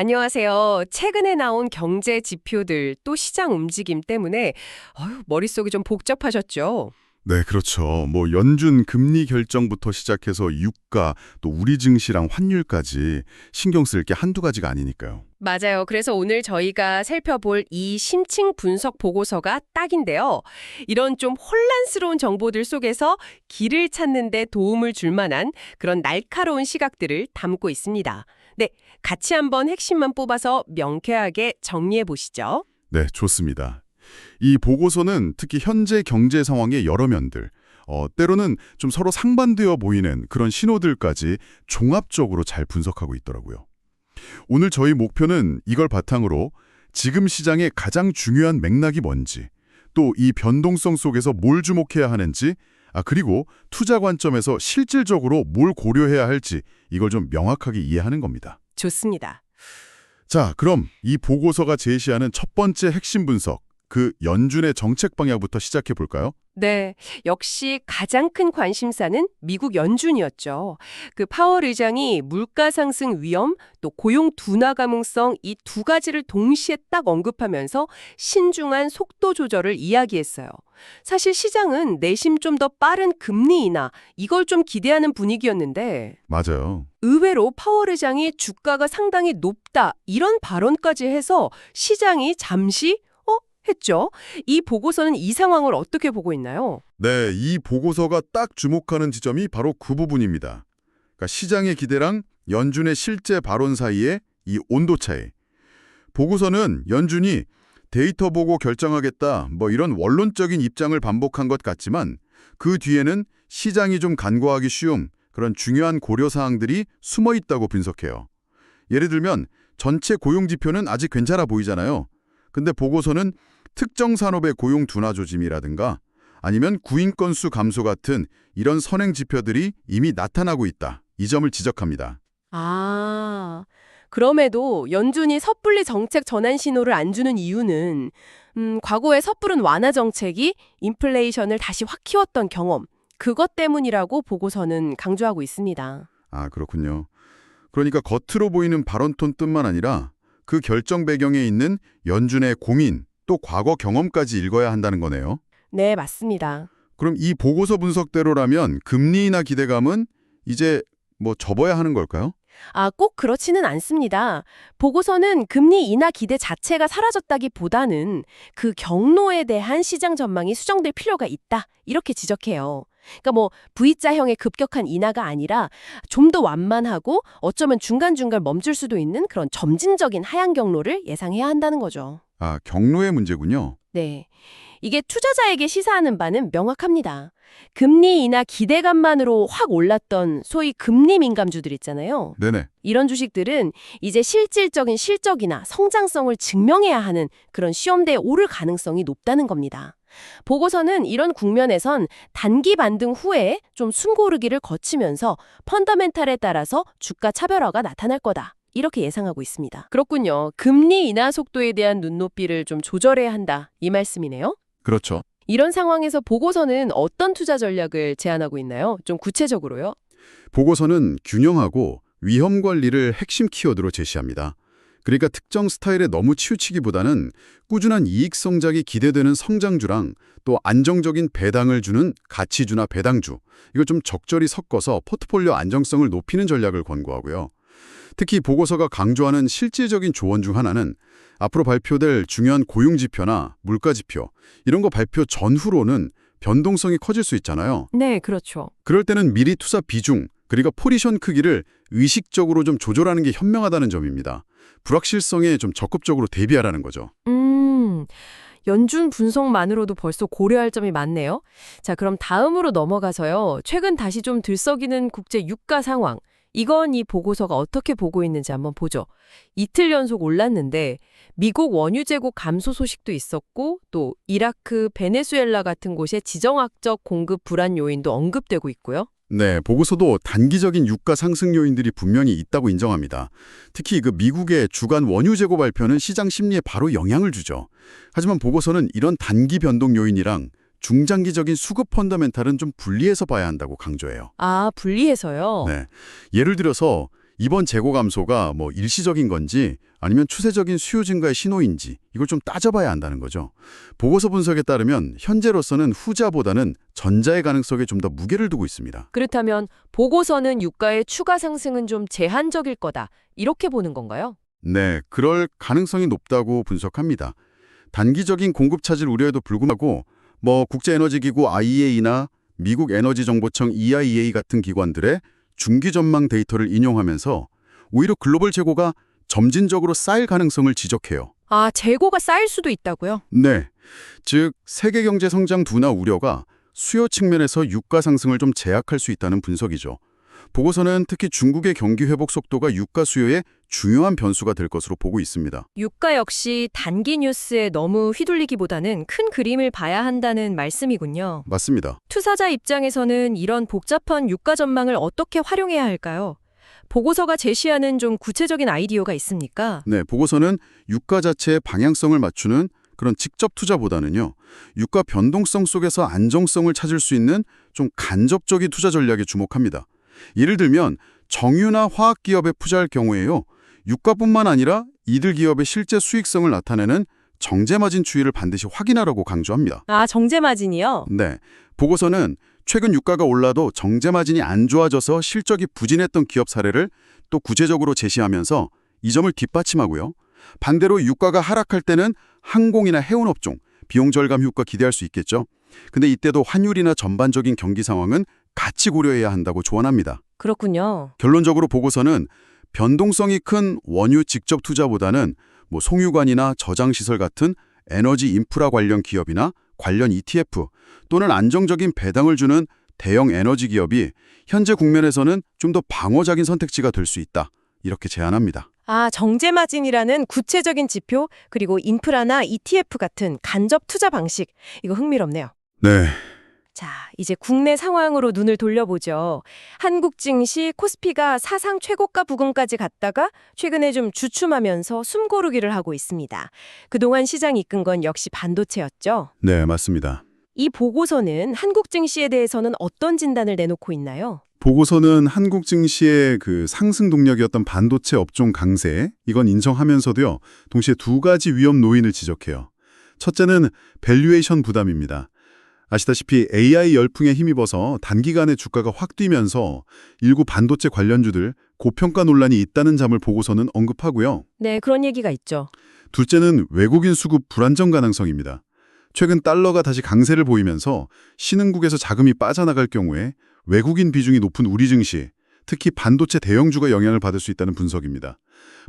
안녕하세요. 최근에 나온 경제 지표들 또 시장 움직임 때문에 머릿속이 좀 복잡하셨죠? 네, 그렇죠. 연준 금리 결정부터 시작해서 유가, 또 우리 증시랑 환율까지 신경 쓸 게 한두 가지가 아니니까요. 맞아요. 그래서 오늘 저희가 살펴볼 이 심층 분석 보고서가 딱인데요. 이런 좀 혼란스러운 정보들 속에서 길을 찾는 데 도움을 줄 만한 그런 날카로운 시각들을 담고 있습니다. 네, 같이 한번 핵심만 뽑아서 명쾌하게 정리해 보시죠. 네, 좋습니다. 이 보고서는 특히 현재 경제 상황의 여러 면들, 때로는 좀 서로 상반되어 보이는 그런 신호들까지 종합적으로 잘 분석하고 있더라고요. 오늘 저희 목표는 이걸 바탕으로 지금 시장의 가장 중요한 맥락이 뭔지, 또 이 변동성 속에서 뭘 주목해야 하는지, 그리고 투자 관점에서 실질적으로 뭘 고려해야 할지 이걸 좀 명확하게 이해하는 겁니다. 좋습니다. 자, 그럼 이 보고서가 제시하는 첫 번째 핵심 분석, 그 연준의 정책 방향부터 시작해 볼까요? 네, 역시 가장 큰 관심사는 미국 연준이었죠. 그 파월 의장이 물가 상승 위험, 또 고용 둔화 가능성 이 두 가지를 동시에 딱 언급하면서 신중한 속도 조절을 이야기했어요. 사실 시장은 내심 좀 더 빠른 금리 인하 이걸 좀 기대하는 분위기였는데 맞아요. 의외로 파월 의장이 주가가 상당히 높다 이런 발언까지 해서 시장이 잠시 했죠. 이 보고서는 이 상황을 어떻게 보고 있나요? 네, 이 보고서가 딱 주목하는 지점이 바로 그 부분입니다. 그러니까 시장의 기대랑 연준의 실제 발언 사이의 이 온도 차이. 보고서는 연준이 데이터 보고 결정하겠다 이런 원론적인 입장을 반복한 것 같지만 그 뒤에는 시장이 좀 간과하기 쉬운 그런 중요한 고려사항들이 숨어 있다고 분석해요. 예를 들면 전체 고용 지표는 아직 괜찮아 보이잖아요. 근데 보고서는 특정 산업의 고용 둔화 조짐이라든가 아니면 구인 건수 감소 같은 이런 선행 지표들이 이미 나타나고 있다. 이 점을 지적합니다. 그럼에도 연준이 섣불리 정책 전환 신호를 안 주는 이유는 과거의 섣부른 완화 정책이 인플레이션을 다시 확 키웠던 경험, 그것 때문이라고 보고서는 강조하고 있습니다. 그렇군요. 그러니까 겉으로 보이는 발언 톤뿐만 아니라 그 결정 배경에 있는 연준의 고민, 또 과거 경험까지 읽어야 한다는 거네요. 네, 맞습니다. 그럼 이 보고서 분석대로라면 금리 인하 기대감은 이제 접어야 하는 걸까요? 꼭 그렇지는 않습니다. 보고서는 금리 인하 기대 자체가 사라졌다기보다는 그 경로에 대한 시장 전망이 수정될 필요가 있다. 이렇게 지적해요. 그러니까 V자형의 급격한 인하가 아니라 좀 더 완만하고 어쩌면 중간중간 멈출 수도 있는 그런 점진적인 하향 경로를 예상해야 한다는 거죠. 경로의 문제군요. 네. 이게 투자자에게 시사하는 바는 명확합니다. 금리 인하 기대감만으로 확 올랐던 소위 금리 민감주들 있잖아요. 네네. 이런 주식들은 이제 실질적인 실적이나 성장성을 증명해야 하는 그런 시험대에 오를 가능성이 높다는 겁니다. 보고서는 이런 국면에선 단기 반등 후에 좀 숨고르기를 거치면서 펀더멘탈에 따라서 주가 차별화가 나타날 거다. 이렇게 예상하고 있습니다. 그렇군요. 금리 인하 속도에 대한 눈높이를 좀 조절해야 한다. 이 말씀이네요. 그렇죠. 이런 상황에서 보고서는 어떤 투자 전략을 제안하고 있나요? 좀 구체적으로요. 보고서는 균형하고 위험 관리를 핵심 키워드로 제시합니다. 그러니까 특정 스타일에 너무 치우치기보다는 꾸준한 이익 성장이 기대되는 성장주랑 또 안정적인 배당을 주는 가치주나 배당주, 이걸 좀 적절히 섞어서 포트폴리오 안정성을 높이는 전략을 권고하고요. 특히 보고서가 강조하는 실질적인 조언 중 하나는 앞으로 발표될 중요한 고용지표나 물가지표, 이런 거 발표 전후로는 변동성이 커질 수 있잖아요. 네, 그렇죠. 그럴 때는 미리 투자 비중, 그리고 포지션 크기를 의식적으로 좀 조절하는 게 현명하다는 점입니다. 불확실성에 좀 적극적으로 대비하라는 거죠. 연준 분석만으로도 벌써 고려할 점이 많네요. 자, 그럼 다음으로 넘어가서요. 최근 다시 좀 들썩이는 국제 유가 상황. 이건 이 보고서가 어떻게 보고 있는지 한번 보죠. 이틀 연속 올랐는데 미국 원유 재고 감소 소식도 있었고 또 이라크, 베네수엘라 같은 곳의 지정학적 공급 불안 요인도 언급되고 있고요. 네, 보고서도 단기적인 유가 상승 요인들이 분명히 있다고 인정합니다. 특히 그 미국의 주간 원유 재고 발표는 시장 심리에 바로 영향을 주죠. 하지만 보고서는 이런 단기 변동 요인이랑 중장기적인 수급 펀더멘탈은 좀 분리해서 봐야 한다고 강조해요. 분리해서요? 네, 예를 들어서 이번 재고 감소가 뭐 일시적인 건지 아니면 추세적인 수요 증가의 신호인지 이걸 좀 따져봐야 한다는 거죠. 보고서 분석에 따르면 현재로서는 후자보다는 전자의 가능성에 좀 더 무게를 두고 있습니다. 그렇다면 보고서는 유가의 추가 상승은 좀 제한적일 거다. 이렇게 보는 건가요? 네, 그럴 가능성이 높다고 분석합니다. 단기적인 공급 차질 우려에도 불구하고 국제에너지기구 IEA나 미국 에너지정보청 EIA 같은 기관들의 중기 전망 데이터를 인용하면서 오히려 글로벌 재고가 점진적으로 쌓일 가능성을 지적해요. 아, 재고가 쌓일 수도 있다고요? 네, 즉 세계 경제 성장 둔화 우려가 수요 측면에서 유가 상승을 좀 제약할 수 있다는 분석이죠. 보고서는 특히 중국의 경기 회복 속도가 유가 수요의 중요한 변수가 될 것으로 보고 있습니다. 유가 역시 단기 뉴스에 너무 휘둘리기보다는 큰 그림을 봐야 한다는 말씀이군요. 맞습니다. 투자자 입장에서는 이런 복잡한 유가 전망을 어떻게 활용해야 할까요? 보고서가 제시하는 좀 구체적인 아이디어가 있습니까? 네, 보고서는 유가 자체의 방향성을 맞추는 그런 직접 투자보다는요, 유가 변동성 속에서 안정성을 찾을 수 있는 좀 간접적인 투자 전략에 주목합니다. 예를 들면 정유나 화학기업에 투자할 경우에요, 유가뿐만 아니라 이들 기업의 실제 수익성을 나타내는 정제마진 추이를 반드시 확인하라고 강조합니다. 아, 정제마진이요? 네, 보고서는 최근 유가가 올라도 정제마진이 안 좋아져서 실적이 부진했던 기업 사례를 또 구체적으로 제시하면서 이 점을 뒷받침하고요. 반대로 유가가 하락할 때는 항공이나 해운업종, 비용 절감 효과 기대할 수 있겠죠. 근데 이때도 환율이나 전반적인 경기 상황은 같이 고려해야 한다고 조언합니다. 그렇군요. 결론적으로 보고서는 변동성이 큰 원유 직접 투자보다는 송유관이나 저장시설 같은 에너지 인프라 관련 기업이나 관련 ETF 또는 안정적인 배당을 주는 대형 에너지 기업이 현재 국면에서는 좀 더 방어적인 선택지가 될 수 있다. 이렇게 제안합니다. 아, 정제마진이라는 구체적인 지표, 그리고 인프라나 ETF 같은 간접 투자 방식. 이거 흥미롭네요. 네. 자, 이제 국내 상황으로 눈을 돌려보죠. 한국 증시 코스피가 사상 최고가 부근까지 갔다가 최근에 좀 주춤하면서 숨고르기를 하고 있습니다. 그동안 시장 이끈 건 역시 반도체였죠. 네, 맞습니다. 이 보고서는 한국 증시에 대해서는 어떤 진단을 내놓고 있나요? 보고서는 한국 증시의 그 상승 동력이었던 반도체 업종 강세, 이건 인정하면서도요, 동시에 두 가지 위험 요인을 지적해요. 첫째는 밸류에이션 부담입니다. 아시다시피 AI 열풍에 힘입어서 단기간에 주가가 확 뛰면서 일부 반도체 관련주들 고평가 논란이 있다는 점을 보고서는 언급하고요. 네, 그런 얘기가 있죠. 둘째는 외국인 수급 불안정 가능성입니다. 최근 달러가 다시 강세를 보이면서 신흥국에서 자금이 빠져나갈 경우에 외국인 비중이 높은 우리 증시, 특히 반도체 대형주가 영향을 받을 수 있다는 분석입니다.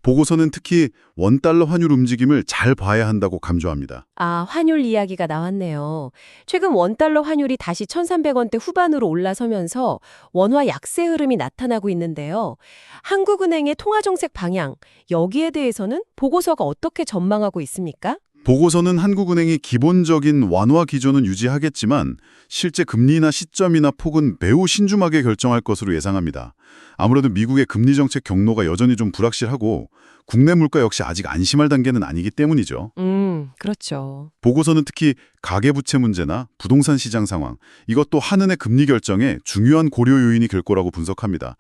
보고서는 특히 원달러 환율 움직임을 잘 봐야 한다고 강조합니다. 아, 환율 이야기가 나왔네요. 최근 원달러 환율이 다시 1,300원대 후반으로 올라서면서 원화 약세 흐름이 나타나고 있는데요. 한국은행의 통화정책 방향, 여기에 대해서는 보고서가 어떻게 전망하고 있습니까? 보고서는 한국은행이 기본적인 완화 기조는 유지하겠지만 실제 금리나 시점이나 폭은 매우 신중하게 결정할 것으로 예상합니다. 아무래도 미국의 금리 정책 경로가 여전히 좀 불확실하고 국내 물가 역시 아직 안심할 단계는 아니기 때문이죠. 그렇죠. 보고서는 특히 가계부채 문제나 부동산 시장 상황, 이것도 한은의 금리 결정에 중요한 고려 요인이 될 거라고 분석합니다.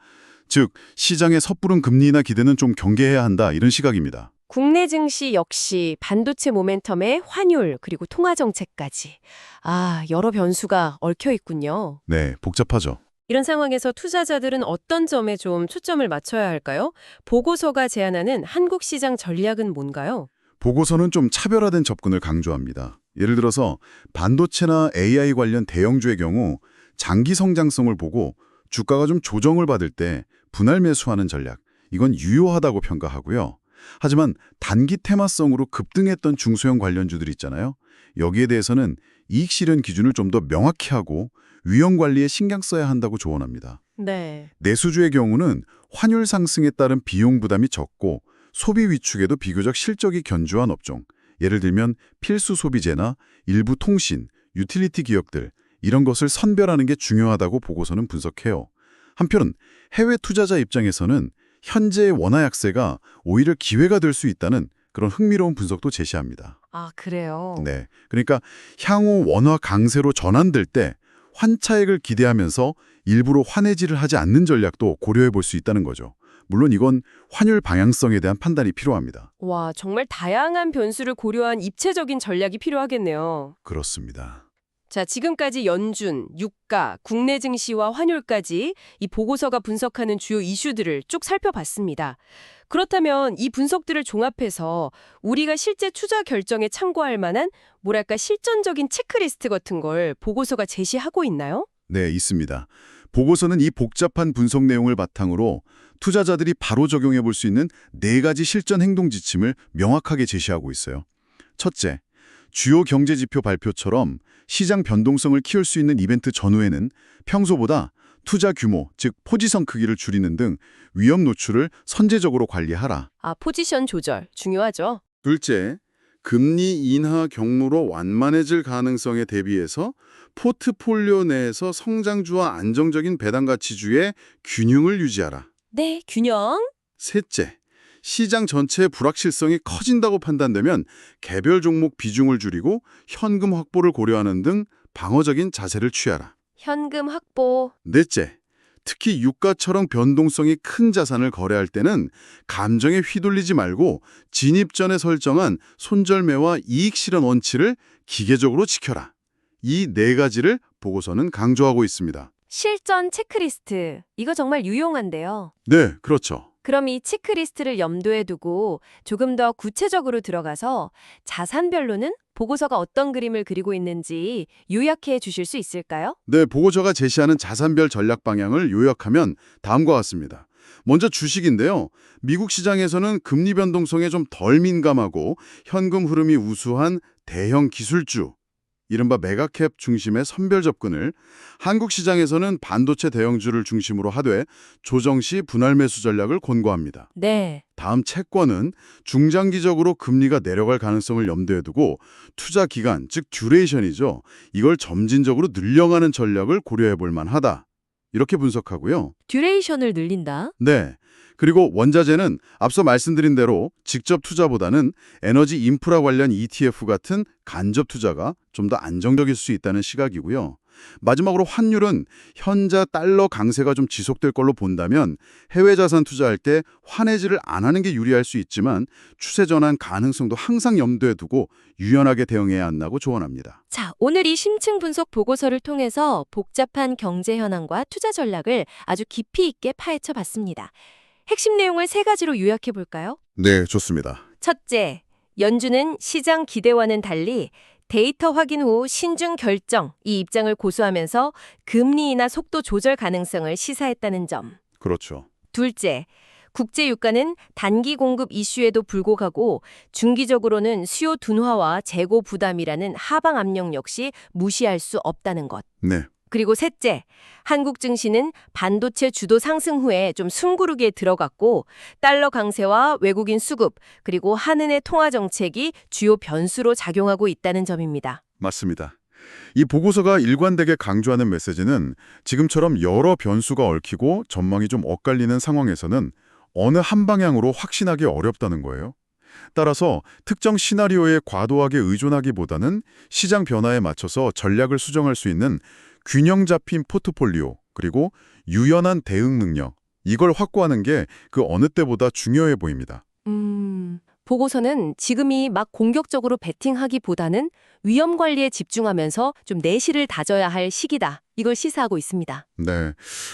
즉, 시장의 섣부른 금리나 기대는 좀 경계해야 한다, 이런 시각입니다. 국내 증시 역시 반도체 모멘텀에 환율 그리고 통화 정책까지. 아, 여러 변수가 얽혀 있군요. 네, 복잡하죠. 이런 상황에서 투자자들은 어떤 점에 좀 초점을 맞춰야 할까요? 보고서가 제안하는 한국 시장 전략은 뭔가요? 보고서는 좀 차별화된 접근을 강조합니다. 예를 들어서 반도체나 AI 관련 대형주의 경우 장기 성장성을 보고 주가가 좀 조정을 받을 때 분할 매수하는 전략, 이건 유효하다고 평가하고요. 하지만 단기 테마성으로 급등했던 중소형 관련주들 있잖아요. 여기에 대해서는 이익 실현 기준을 좀 더 명확히 하고 위험 관리에 신경 써야 한다고 조언합니다. 네. 내수주의 경우는 환율 상승에 따른 비용 부담이 적고 소비 위축에도 비교적 실적이 견조한 업종, 예를 들면 필수 소비재나 일부 통신, 유틸리티 기업들, 이런 것을 선별하는 게 중요하다고 보고서는 분석해요. 한편 해외 투자자 입장에서는 현재의 원화 약세가 오히려 기회가 될 수 있다는 그런 흥미로운 분석도 제시합니다. 아, 그래요? 네, 그러니까 향후 원화 강세로 전환될 때 환차익을 기대하면서 일부러 환해지를 하지 않는 전략도 고려해 볼 수 있다는 거죠. 물론 이건 환율 방향성에 대한 판단이 필요합니다. 와, 정말 다양한 변수를 고려한 입체적인 전략이 필요하겠네요. 그렇습니다. 자, 지금까지 연준, 유가, 국내 증시와 환율까지 이 보고서가 분석하는 주요 이슈들을 쭉 살펴봤습니다. 그렇다면 이 분석들을 종합해서 우리가 실제 투자 결정에 참고할 만한 뭐랄까 실전적인 체크리스트 같은 걸 보고서가 제시하고 있나요? 네, 있습니다. 보고서는 이 복잡한 분석 내용을 바탕으로 투자자들이 바로 적용해 볼 수 있는 4가지 실전 행동 지침을 명확하게 제시하고 있어요. 첫째, 주요 경제 지표 발표처럼 시장 변동성을 키울 수 있는 이벤트 전후에는 평소보다 투자 규모, 즉 포지션 크기를 줄이는 등 위험 노출을 선제적으로 관리하라. 아, 포지션 조절 중요하죠. 둘째, 금리 인하 경로로 완만해질 가능성에 대비해서 포트폴리오 내에서 성장주와 안정적인 배당 가치주의 균형을 유지하라. 네, 균형. 셋째, 시장 전체의 불확실성이 커진다고 판단되면 개별 종목 비중을 줄이고 현금 확보를 고려하는 등 방어적인 자세를 취하라. 현금 확보. 넷째, 특히 유가처럼 변동성이 큰 자산을 거래할 때는 감정에 휘둘리지 말고 진입 전에 설정한 손절매와 이익 실현 원칙을 기계적으로 지켜라. 이 4가지를 보고서는 강조하고 있습니다. 실전 체크리스트. 이거 정말 유용한데요. 네, 그렇죠. 그럼 이 체크리스트를 염두에 두고 조금 더 구체적으로 들어가서 자산별로는 보고서가 어떤 그림을 그리고 있는지 요약해 주실 수 있을까요? 네, 보고서가 제시하는 자산별 전략 방향을 요약하면 다음과 같습니다. 먼저 주식인데요. 미국 시장에서는 금리 변동성에 좀 덜 민감하고 현금 흐름이 우수한 대형 기술주, 이른바 메가캡 중심의 선별 접근을, 한국 시장에서는 반도체 대형주를 중심으로 하되 조정 시 분할 매수 전략을 권고합니다. 네. 다음 채권은 중장기적으로 금리가 내려갈 가능성을 염두에 두고 투자 기간, 즉 듀레이션이죠. 이걸 점진적으로 늘려가는 전략을 고려해 볼 만하다. 이렇게 분석하고요. 듀레이션을 늘린다. 네. 그리고 원자재는 앞서 말씀드린 대로 직접 투자보다는 에너지 인프라 관련 ETF 같은 간접 투자가 좀 더 안정적일 수 있다는 시각이고요. 마지막으로 환율은 현자 달러 강세가 좀 지속될 걸로 본다면 해외 자산 투자할 때 환해지를 안 하는 게 유리할 수 있지만 추세 전환 가능성도 항상 염두에 두고 유연하게 대응해야 한다고 조언합니다. 자, 오늘 이 심층 분석 보고서를 통해서 복잡한 경제 현황과 투자 전략을 아주 깊이 있게 파헤쳐 봤습니다. 핵심 내용을 3가지로 요약해 볼까요? 네, 좋습니다. 첫째, 연준은 시장 기대와는 달리 데이터 확인 후 신중 결정, 이 입장을 고수하면서 금리 인하 속도 조절 가능성을 시사했다는 점. 그렇죠. 둘째, 국제 유가는 단기 공급 이슈에도 불구하고 중기적으로는 수요 둔화와 재고 부담이라는 하방 압력 역시 무시할 수 없다는 것. 네. 그리고 셋째, 한국 증시는 반도체 주도 상승 후에 좀 숨구르기에 들어갔고 달러 강세와 외국인 수급 그리고 한은의 통화 정책이 주요 변수로 작용하고 있다는 점입니다. 맞습니다. 이 보고서가 일관되게 강조하는 메시지는 지금처럼 여러 변수가 얽히고 전망이 좀 엇갈리는 상황에서는 어느 한 방향으로 확신하기 어렵다는 거예요. 따라서 특정 시나리오에 과도하게 의존하기보다는 시장 변화에 맞춰서 전략을 수정할 수 있는 균형 잡힌 포트폴리오, 그리고 유연한 대응 능력, 이걸 확보하는 게 그 어느 때보다 중요해 보입니다. 보고서는 지금이 막 공격적으로 베팅하기보다는 위험 관리에 집중하면서 좀 내실을 다져야 할 시기다. 이걸 시사하고 있습니다. 네,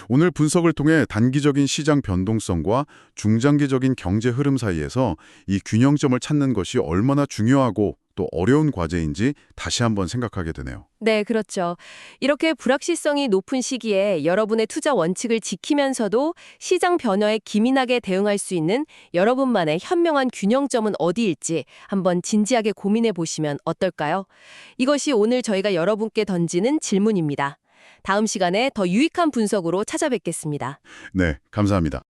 오늘 분석을 통해 단기적인 시장 변동성과 중장기적인 경제 흐름 사이에서 이 균형점을 찾는 것이 얼마나 중요하고 또 어려운 과제인지 다시 한번 생각하게 되네요. 네, 그렇죠. 이렇게 불확실성이 높은 시기에 여러분의 투자 원칙을 지키면서도 시장 변화에 기민하게 대응할 수 있는 여러분만의 현명한 균형점은 어디일지 한번 진지하게 고민해 보시면 어떨까요? 이것이 오늘 저희가 여러분께 던지는 질문입니다. 다음 시간에 더 유익한 분석으로 찾아뵙겠습니다. 네, 감사합니다.